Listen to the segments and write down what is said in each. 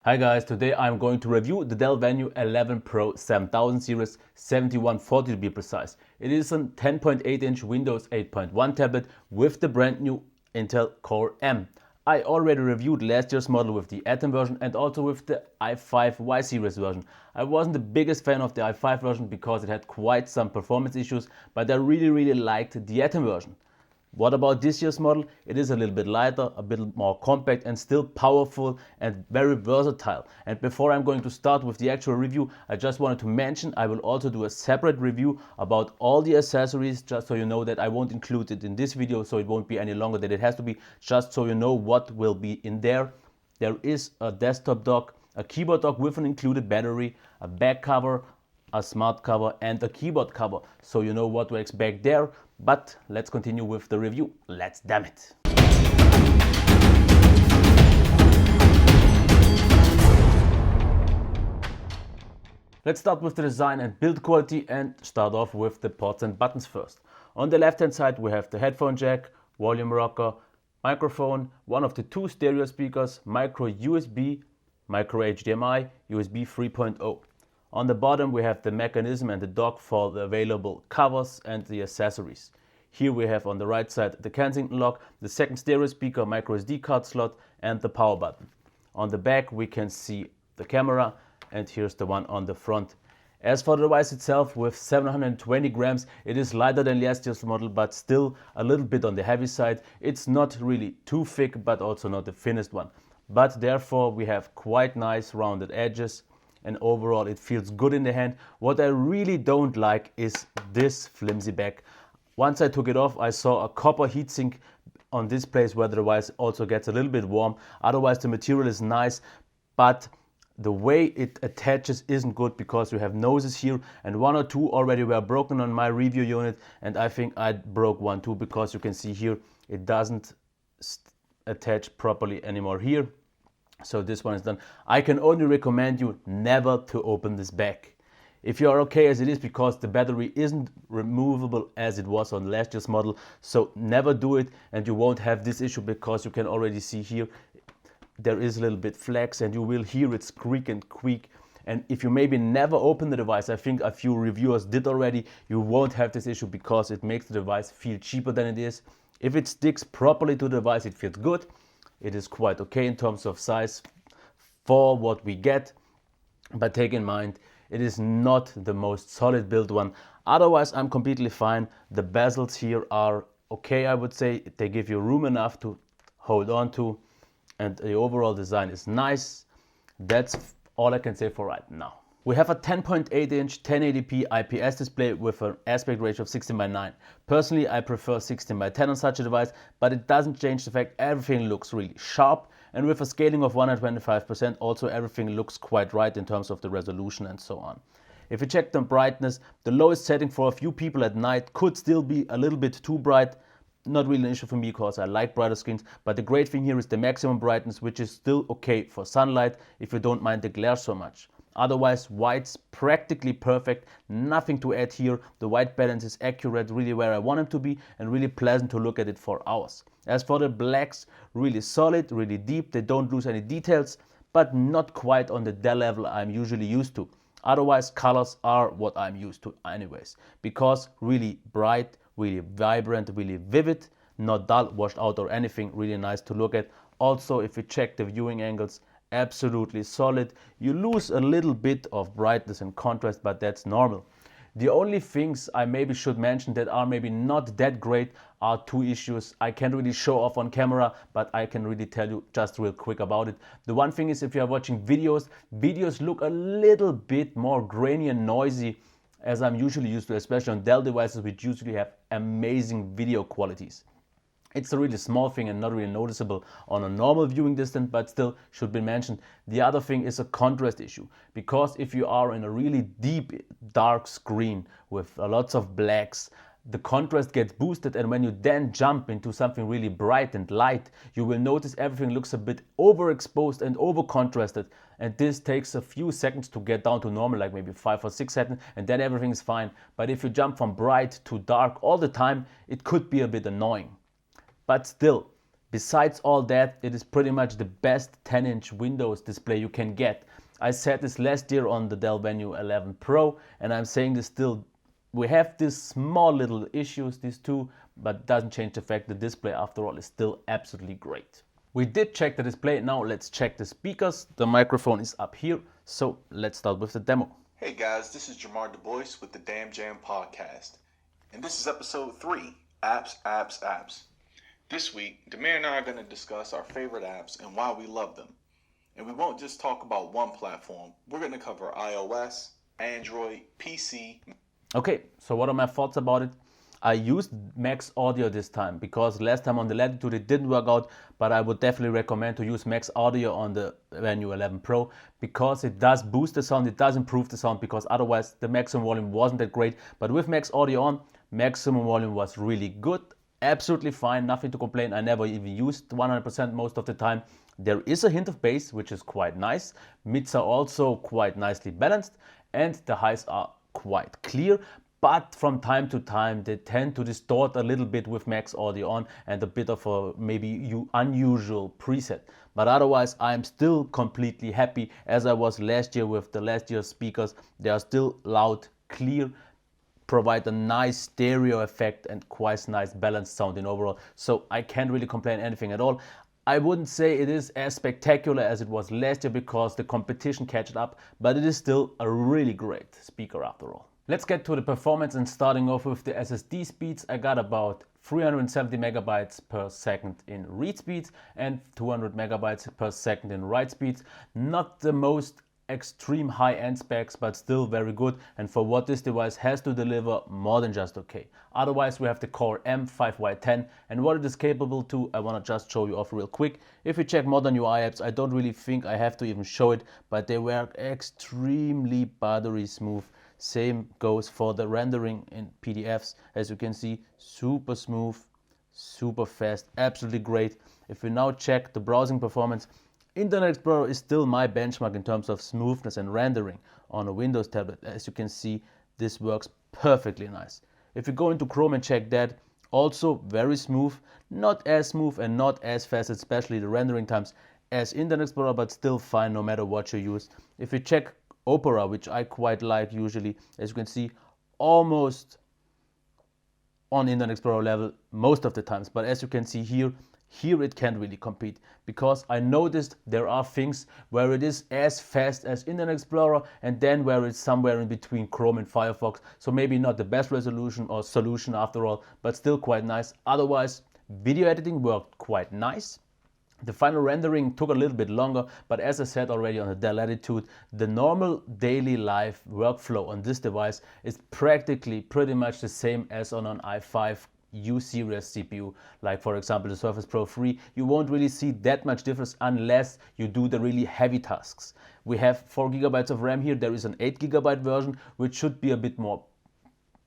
Hi guys, today I'm going to review the Dell Venue 11 Pro 7000 series 7140 to be precise. It is a 10.8-inch Windows 8.1 tablet with the brand new Intel Core M. I already reviewed last year's model with the Atom version and also with the i5 Y series version. I wasn't the biggest fan of the i5 version because it had quite some performance issues, but I really liked the Atom version. What about this year's model? It is a little bit lighter, a bit more compact and still powerful and very versatile. And before I'm going to start with the actual review, I just wanted to mention I will also do a separate review about all the accessories, just so you know that I won't include it in this video, so it won't be any longer than it has to be, just so you know what will be in there. There is a desktop dock, a keyboard dock with an included battery, a back cover, a smart cover and a keyboard cover, so you know what to expect there. But let's continue with the review. Let's damn it. Let's start with the design and build quality and start off with the ports and buttons first. On the left hand side we have the headphone jack, volume rocker, microphone, one of the two stereo speakers, micro USB, micro HDMI, USB 3.0. On the bottom we have the mechanism and the dock for the available covers and the accessories. Here we have on the right side the Kensington lock, the second stereo speaker, micro SD card slot and the power button. On the back we can see the camera and here's the one on the front. As for the device itself, with 720 grams, it is lighter than last year's model but still a little bit on the heavy side. It's not really too thick but also not the thinnest one. But therefore we have quite nice rounded edges. And overall it feels good in the hand. What I really don't like is this flimsy back. Once I took it off, I saw a copper heatsink on this place where the device also gets a little bit warm. Otherwise the material is nice, but the way it attaches isn't good because you have noses here and one or two already were broken on my review unit, and I think I broke one too because you can see here it doesn't attach properly anymore here. So this one is done. I can only recommend you never to open this back. If you are okay as it is, because the battery isn't removable as it was on last year's model, so never do it and you won't have this issue because you can already see here there is a little bit flex and you will hear it squeak and creak. And if you maybe never open the device, I think a few reviewers did already, you won't have this issue because it makes the device feel cheaper than it is. If it sticks properly to the device, it feels good. It is quite okay in terms of size for what we get, but take in mind it is not the most solid build one. Otherwise I'm completely fine. The bezels here are okay, I would say. They give you room enough to hold on to and the overall design is nice. That's all I can say for right now. We have a 10.8-inch 1080p IPS display with an aspect ratio of 16:9. Personally, I prefer 16:10 on such a device, but it doesn't change the fact everything looks really sharp, and with a scaling of 125%, also everything looks quite right in terms of the resolution and so on. If you check the brightness, the lowest setting for a few people at night could still be a little bit too bright. Not really an issue for me because I like brighter screens, but the great thing here is the maximum brightness, which is still okay for sunlight if you don't mind the glare so much. Otherwise, white's practically perfect, nothing to add here. The white balance is accurate, really where I want it to be, and really pleasant to look at it for hours. As for the blacks, really solid, really deep, they don't lose any details, but not quite on the Dell level I'm usually used to. Otherwise, colors are what I'm used to anyways, because really bright, really vibrant, really vivid, not dull, washed out or anything, really nice to look at. Also, if you check the viewing angles, absolutely solid. You lose a little bit of brightness and contrast, but that's normal. The only things I maybe should mention that are maybe not that great are two issues I can't really show off on camera, but I can really tell you just real quick about it. The one thing is, if you are watching videos look a little bit more grainy and noisy as I'm usually used to, especially on Dell devices which usually have amazing video qualities. It's a really small thing and not really noticeable on a normal viewing distance, but still should be mentioned. The other thing is a contrast issue, because if you are in a really deep dark screen with lots of blacks, the contrast gets boosted, and when you then jump into something really bright and light, you will notice everything looks a bit overexposed and over contrasted, and this takes a few seconds to get down to normal, like maybe 5 or 6 seconds, and then everything is fine. But if you jump from bright to dark all the time, it could be a bit annoying. But still, Besides all that, it is pretty much the best 10-inch Windows display you can get. I said this last year on the Dell Venue 11 Pro, and I'm saying this still. We have these small little issues, these two, but it doesn't change the fact the display after all is still absolutely great. We did check the display, now let's check the speakers. The microphone is up here, so let's start with the demo. Hey guys, this is Jamar Du Bois with the Damn Jam Podcast, and this is episode 3, Apps. This week, Demir and I are going to discuss our favorite apps and why we love them. And we won't just talk about one platform, we're going to cover iOS, Android, PC. Okay, so what are my thoughts about it? I used Max Audio this time because last time on the Latitude it didn't work out, but I would definitely recommend to use Max Audio on the Venue 11 Pro because it does boost the sound, it does improve the sound, because otherwise the maximum volume wasn't that great. But with Max Audio on, maximum volume was really good, absolutely fine, nothing to complain. I never even used 100% most of the time. There is a hint of bass, which is quite nice. Mids are also quite nicely balanced, and the highs are quite clear, but from time to time they tend to distort a little bit with Max Audio on and a bit of a maybe unusual preset. But otherwise I'm still completely happy, as I was last year with the last year's speakers. They are still loud, clear, provide a nice stereo effect and quite nice balanced sound in overall. So I can't really complain anything at all. I wouldn't say it is as spectacular as it was last year because the competition catched up, but it is still a really great speaker after all. Let's get to the performance, and starting off with the SSD speeds. I got about 370 megabytes per second in read speeds and 200 megabytes per second in write speeds. Not the most extreme high-end specs, but still very good, and for what this device has to deliver, more than just okay. Otherwise we have the Core M5Y10, and what it is capable to, I want to just show you off real quick. If you check modern UI apps, I don't really think I have to even show it, but they were extremely buttery smooth. Same goes for the rendering in PDFs. As you can see, super smooth, super fast, absolutely great. If we now check the browsing performance, Internet Explorer is still my benchmark in terms of smoothness and rendering on a Windows tablet. As you can see, this works perfectly nice. If you go into Chrome and check that, also very smooth, not as smooth and not as fast, especially the rendering times, as Internet Explorer, but still fine no matter what you use. If you check Opera, which I quite like usually, as you can see, almost on Internet Explorer level most of the times, but as you can see here it can't really compete, because I noticed there are things where it is as fast as Internet Explorer and then where it's somewhere in between Chrome and Firefox. So maybe not the best resolution or solution after all, but still quite nice. Otherwise, video editing worked quite nice. The final rendering took a little bit longer, but as I said already on the Dell Latitude, the normal daily life workflow on this device is practically pretty much the same as on an i5 U series CPU, like for example the Surface Pro 3. You won't really see that much difference unless you do the really heavy tasks. We have 4 GB of RAM here. There is an 8 GB version, which should be a bit more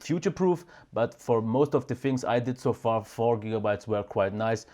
future-proof, but for most of the things I did so far, 4 GB were quite nice.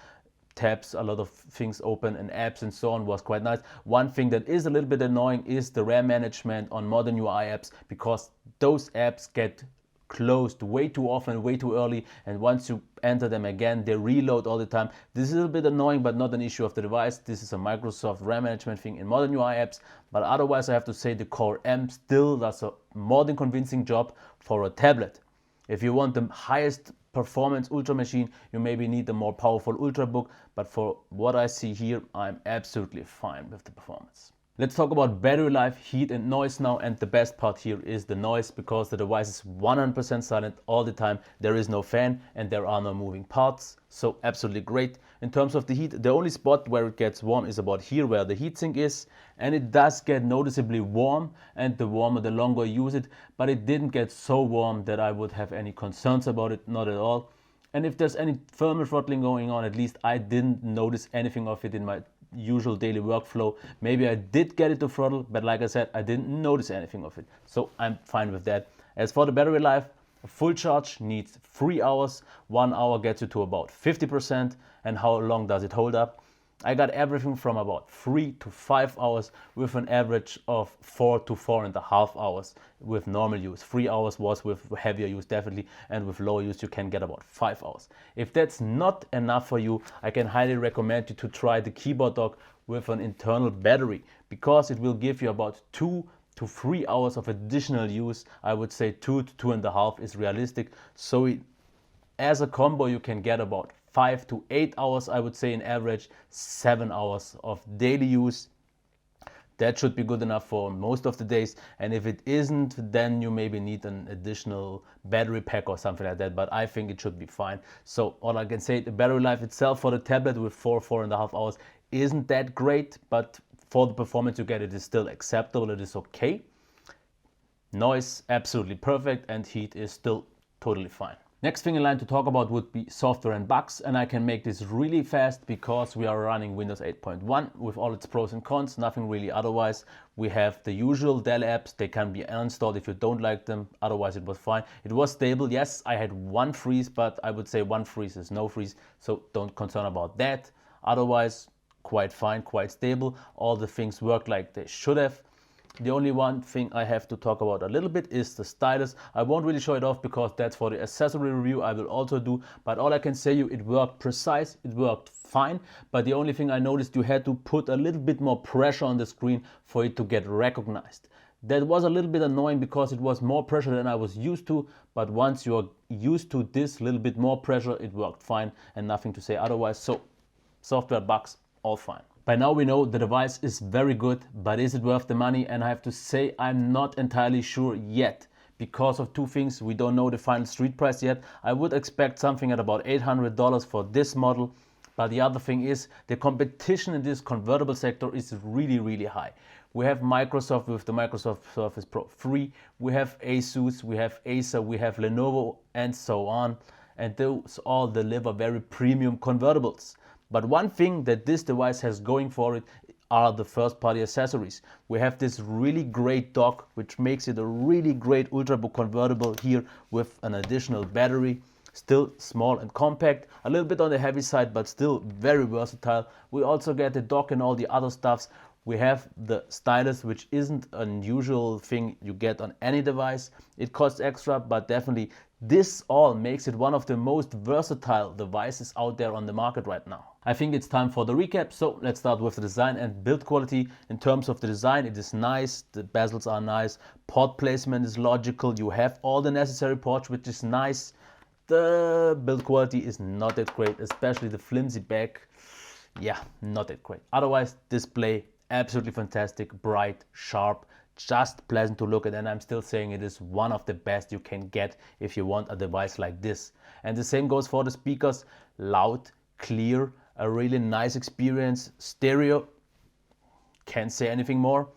Tabs, a lot of things open and apps and so on was quite nice. One thing that is a little bit annoying is the RAM management on modern UI apps, because those apps get closed way too often, way too early, and once you enter them again, they reload all the time. This is a little bit annoying, but not an issue of the device. This is a Microsoft RAM management thing in modern UI apps, but otherwise I have to say the Core M still does a more than convincing job for a tablet. If you want the highest performance ultra machine, you maybe need a more powerful ultrabook, but for what I see here, I'm absolutely fine with the performance. Let's talk about battery life, heat and noise now, and the best part here is the noise, because the device is 100% silent all the time. There is no fan and there are no moving parts, so absolutely great. In terms of the heat, the only spot where it gets warm is about here where the heatsink is, and it does get noticeably warm, and the warmer the longer you use it, but it didn't get so warm that I would have any concerns about it, not at all. And if there's any thermal throttling going on, at least I didn't notice anything of it in my usual daily workflow. Maybe I did get it to throttle, but like I said, I didn't notice anything of it, so I'm fine with that. As for the battery life, a full charge needs 3 hours. 1 hour gets you to about 50%. And how long does it hold up? I got everything from about 3 to 5 hours with an average of 4 to 4.5 hours with normal use. 3 hours was with heavier use definitely, and with lower use you can get about 5 hours. If that's not enough for you, I can highly recommend you to try the keyboard dock with an internal battery, because it will give you about 2 to 3 hours of additional use. I would say 2 to 2.5 is realistic. So as a combo you can get about 5 to 8 hours, I would say in average 7 hours of daily use. That should be good enough for most of the days, and if it isn't, then you maybe need an additional battery pack or something like that, but I think it should be fine. So all I can say, the battery life itself for the tablet with 4.5 hours isn't that great, but for the performance you get, it is still acceptable, it is okay. Noise, absolutely perfect, and heat is still totally fine. Next thing in line to talk about would be software and bugs, and I can make this really fast because we are running Windows 8.1 with all its pros and cons, nothing really otherwise. We have the usual Dell apps, they can be uninstalled if you don't like them, otherwise it was fine. It was stable, yes, I had one freeze, but I would say one freeze is no freeze, so don't concern about that. Otherwise, quite fine, quite stable, all the things work like they should have. The only one thing I have to talk about a little bit is the stylus. I won't really show it off because that's for the accessory review I will also do, but all I can say you, it worked precise, it worked fine, but the only thing I noticed, you had to put a little bit more pressure on the screen for it to get recognized. That was a little bit annoying because it was more pressure than I was used to, but once you're used to this little bit more pressure, it worked fine and nothing to say otherwise. So software bugs, all fine. By now we know the device is very good, but is it worth the money? And I have to say I'm not entirely sure yet, because of two things. We don't know the final street price yet. I would expect something at about $800 for this model, but the other thing is the competition in this convertible sector is really high. We have Microsoft with the Microsoft Surface Pro 3, we have Asus, we have Acer, we have Lenovo, and so on, and those all deliver very premium convertibles. But one thing that this device has going for it are the first-party accessories. We have this really great dock, which makes it a really great Ultrabook convertible here with an additional battery. Still small and compact, a little bit on the heavy side, but still very versatile. We also get the dock and all the other stuffs. We have the stylus, which isn't an unusual thing you get on any device. It costs extra, but definitely this all makes it one of the most versatile devices out there on the market right now. I think it's time for the recap, so let's start with the design and build quality. In terms of the design, it is nice, the bezels are nice, port placement is logical, you have all the necessary ports, which is nice. The build quality is not that great, especially the flimsy back, yeah, not that great. Otherwise, display, absolutely fantastic, bright, sharp, just pleasant to look at, and I'm still saying it is one of the best you can get if you want a device like this. And the same goes for the speakers, loud, clear, a really nice experience, stereo, can't say anything more.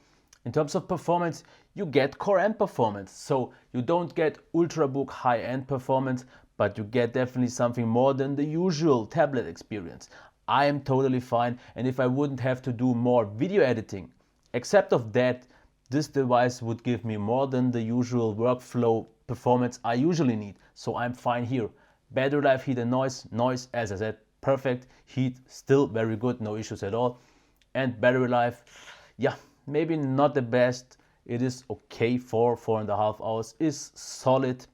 In terms of performance, you get core M performance, so you don't get Ultrabook high-end performance, but you get definitely something more than the usual tablet experience. I am totally fine, and if I wouldn't have to do more video editing, except of that, this device would give me more than the usual workflow performance I usually need, so I'm fine here. Battery life, heat and noise, as I said, perfect. Heat, still very good, no issues at all. And battery life, yeah, maybe not the best. It is okay for 4.5 hours, is solid.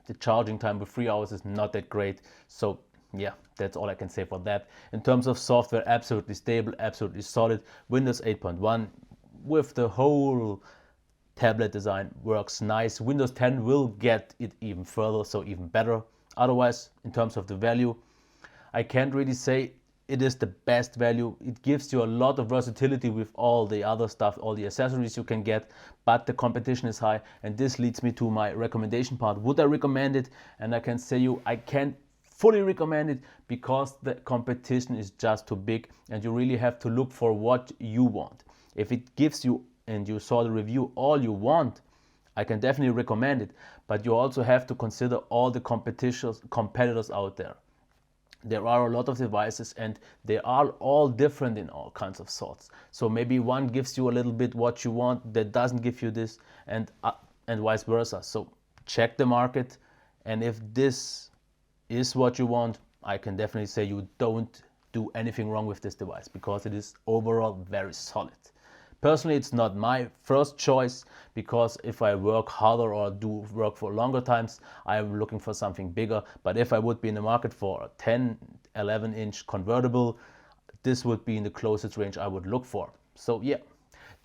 The charging time with 3 hours is not that great, so yeah, that's all I can say for that. In terms of software, absolutely stable, absolutely solid. Windows 8.1 with the whole tablet design works nice. Windows 10 will get it even further, so even better. Otherwise, in terms of the value, I can't really say it is the best value. It gives you a lot of versatility with all the other stuff, all the accessories you can get, but the competition is high, and this leads me to my recommendation part. Would I recommend it? And I can say you, I can't fully recommend it because the competition is just too big, and you really have to look for what you want. If it gives you, and you saw the review, all you want, I can definitely recommend it, but you also have to consider all the competitors out there. There are a lot of devices and they are all different in all kinds of sorts. So maybe one gives you a little bit what you want that doesn't give you this, and vice versa. So check the market, and if this is what you want, I can definitely say you don't do anything wrong with this device because it is overall very solid. Personally, it's not my first choice because if I work harder or do work for longer times, I'm looking for something bigger. But if I would be in the market for a 10, 11-inch convertible, this would be in the closest range I would look for. So yeah,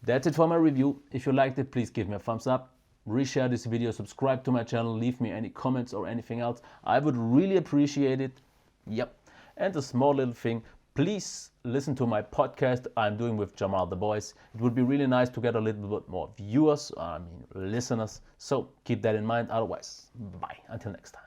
that's it for my review. If you liked it, please give me a thumbs up, reshare this video, subscribe to my channel, leave me any comments or anything else. I would really appreciate it. Yep. And a small little thing, please listen to my podcast I'm doing with Jamal the Boys. It would be really nice to get a little bit more viewers, listeners. So keep that in mind. Otherwise, bye. Until next time.